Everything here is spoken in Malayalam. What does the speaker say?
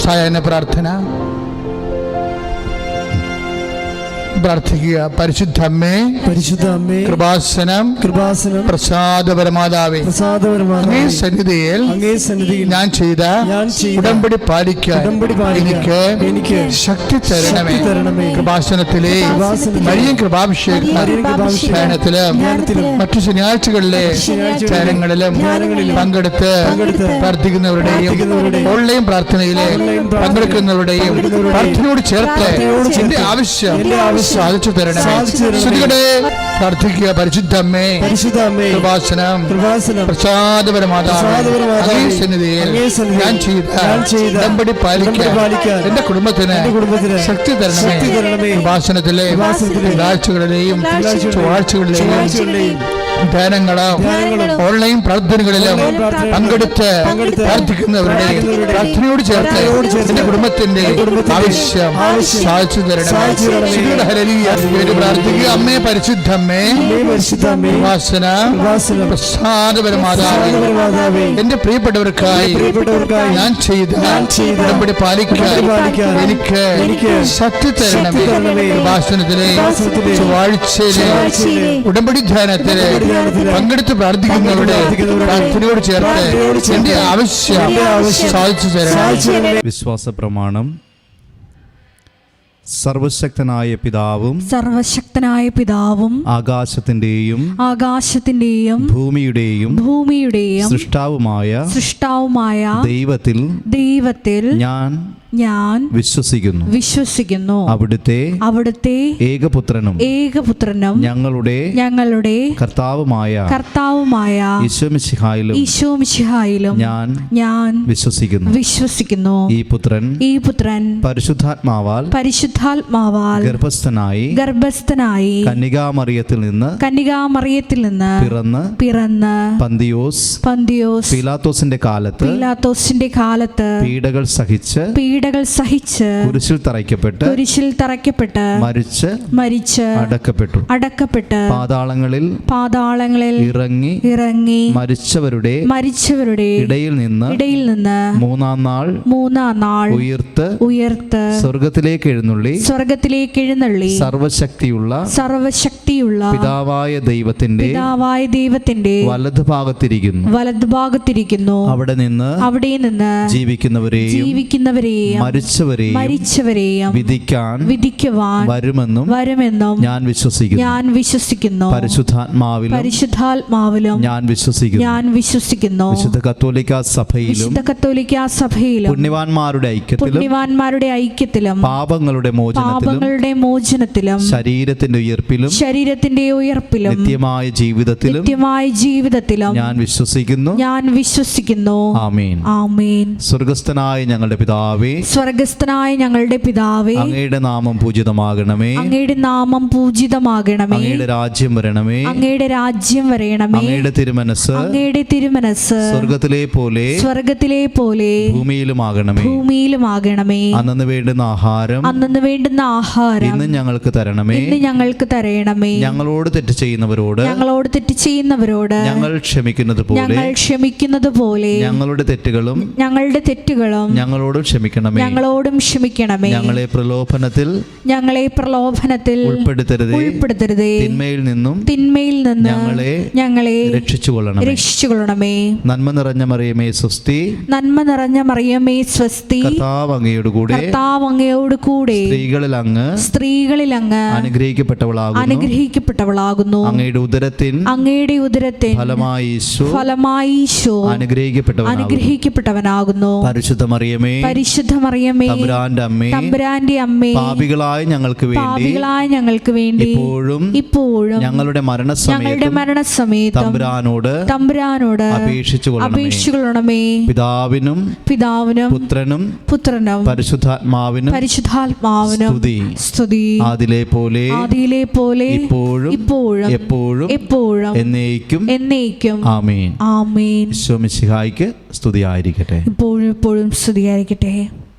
സായാഹ്ന പ്രാർത്ഥന പ്രാർത്ഥിക്കുക. പരിശുദ്ധ അമ്മേ, കൃപാസനം പ്രസാദപരമാതാവേ, അങ്ങേ സന്നിധിയിൽ ഞാൻ ചെയ്ത ഉടമ്പടി പാലിക്കാൻ എനിക്ക് ശക്തി തരണമേ. കൃപാസനത്തിലെ മരിയൻ കൃപാഭിഷേകത്തിലും മറ്റു ശനിയാഴ്ചകളിലെ ചാരങ്ങളിലും പങ്കെടുത്ത് പ്രാർത്ഥിക്കുന്നവരുടെയും ഓൺലൈൻ പ്രാർത്ഥനയിലെ പങ്കെടുക്കുന്നവരുടെയും പ്രാർത്ഥനയോട് ചേർത്ത് എന്റെ ആവശ്യം സാധിച്ചു തരണമേ. പ്രാർത്ഥിക്കുക. പരിശുദ്ധ അമ്മേ, കൃപാസനം പ്രസാദപരമാതാവേ, സന്നിധിയിൽ ഞാൻ ചെയ്ത ഉടമ്പടി പാലിക്കാൻ എന്റെ കുടുംബത്തിന് ശക്തി തരണമേ. കൃപാസനത്തിലെ ആഴ്ചകളിലെയും ചൊവ്വാഴ്ചകളിലെയും ധ്യാനങ്ങളും ഓൺലൈൻ പ്രാർത്ഥനകളിലും പങ്കെടുത്ത് പ്രാർത്ഥിക്കുന്നവരുടെയും പ്രാർത്ഥനയോട് ചേർത്ത് എന്റെ കുടുംബത്തിന്റെ ആവശ്യം സാധിച്ചു തരണം. പ്രാർത്ഥിക്കുക. അമ്മേ, പരിശുദ്ധ അമ്മേ, പ്രസാദപരമാതാവേ, എന്റെ പ്രിയപ്പെട്ടവർക്കായി ഞാൻ ചെയ്ത ഉടമ്പടി പാലിക്കാൻ എനിക്ക് ശക്തി തരണമേ. കൃപാസനത്തിലെ ചൊവ്വാഴ്ചയിലെ ഉടമ്പടി ധ്യാനത്തിലെ പങ്കെടുത്ത് പ്രാർത്ഥിക്കുന്നവരുടെ പ്രാർത്ഥനയോട് ചേർത്ത് എന്റെ ആവശ്യം സാധിച്ചു തരണം. വിശ്വാസ പ്രമാണം. സർവശക്തനായ പിതാവും ആകാശത്തിന്റെയും ഭൂമിയുടെയും സൃഷ്ടാവുമായ ദൈവത്തിൽ ഞാൻ വിശ്വസിക്കുന്നു. അവിടുത്തെ ഏകപുത്രനും ഞങ്ങളുടെ കർത്താവുമായ ഈശോമിശിഹായിലും ഞാൻ വിശ്വസിക്കുന്നു. ഈ പുത്രൻ പരിശുദ്ധാത്മാവാൽ ഗർഭസ്ഥനായി കന്യകാമറിയത്തിൽ നിന്ന് പിറന്ന് പന്തിയോസ് പീലാത്തോസിന്റെ കാലത്ത് പീഡകൾ സഹിച്ച് കുരിശിൽ തറയ്ക്കപ്പെട്ട് മരിച്ച് അടക്കപ്പെട്ടു പാതാളങ്ങളിൽ ഇറങ്ങി മരിച്ചവരുടെ ഇടയിൽ നിന്ന് മൂന്നാം നാൾ ഉയർത്ത് സ്വർഗ്ഗത്തിലേക്ക് എഴുന്നള്ളി സർവശക്തിയുള്ള പിതാവായ ദൈവത്തിന്റെ വലതുഭാഗത്തിരിക്കുന്നു. അവിടെ നിന്ന് ജീവിക്കുന്നവരെയും മരിച്ചവരെയും വിധിക്കുവാൻ വരുമെന്നും ഞാൻ വിശ്വസിക്കുന്നു. പരിശുദ്ധാത്മാവിലും ഞാൻ വിശ്വസിക്കുന്നു. വിശുദ്ധ കത്തോലിക്കാ സഭയിലും പുണ്യവാന്മാരുടെ ഐക്യത്തിലും പാപങ്ങളുടെ മോചനത്തിലും ശരീരത്തിന്റെ ഉയർപ്പിലും നിത്യമായ ജീവിതത്തിലും ഞാൻ വിശ്വസിക്കുന്നു. ആമേൻ. സ്വർഗ്ഗസ്ഥനായ ഞങ്ങളുടെ പിതാവേ, അങ്ങയുടെ നാമം പൂജിതമാകണമേ. അങ്ങയുടെ രാജ്യം വരണമേ. അങ്ങയുടെ തിരുമനസ്സ് സ്വർഗ്ഗത്തിലെ പോലെ ഭൂമിയിലുമാകണമേ. അന്നന്ന് വേണ്ടുന്ന ആഹാരം ഇന്ന് ഞങ്ങൾക്ക് തരണമേ. ഞങ്ങളോട് തെറ്റ് ചെയ്യുന്നവരോട് ഞങ്ങൾ ക്ഷമിക്കുന്നത് പോലെ ഞങ്ങളുടെ തെറ്റുകളും ഞങ്ങളോടും ക്ഷമിക്കണമേ. ഞങ്ങളെ പ്രലോഭനത്തിൽ ഉൾപ്പെടുത്തരുതേ. തിന്മയിൽ നിന്നും ഞങ്ങളെ രക്ഷിച്ചുകൊള്ളണമേ. നന്മ നിറഞ്ഞ മറിയമേ സ്വസ്തി. കർത്താവ് അങ്ങയോട് കൂടെ സ്ത്രീകളിൽ അങ്ങ് അനുഗ്രഹിക്കപ്പെട്ടവളാകുന്നു. അങ്ങയുടെ ഉദരത്തിൻ ഫലമായി ഈശോ അനുഗ്രഹിക്കപ്പെട്ടവനാകുന്നു. പരിശുദ്ധ മറിയമേ, തമ്പുരാന്റെ അമ്മേ, പാപികളായ ഞങ്ങൾക്ക് വേണ്ടി ഇപ്പോഴും ഞങ്ങളുടെ മരണസമയത്തും തമ്പുരാനോട് അപേക്ഷിച്ചുകൊള്ളണമേ. പിതാവിനും പുത്രനും പരിശുദ്ധാത്മാവിനും സ്തുതി. ആദിയിലെ പോലെ ഇപ്പോഴും എപ്പോഴും എന്നേക്കും. ആമേൻ. ഈശോ മിശിഹായ്ക്ക് സ്തുതിയായിരിക്കട്ടെ. എപ്പോഴും സ്തുതിയായിരിക്കട്ടെ.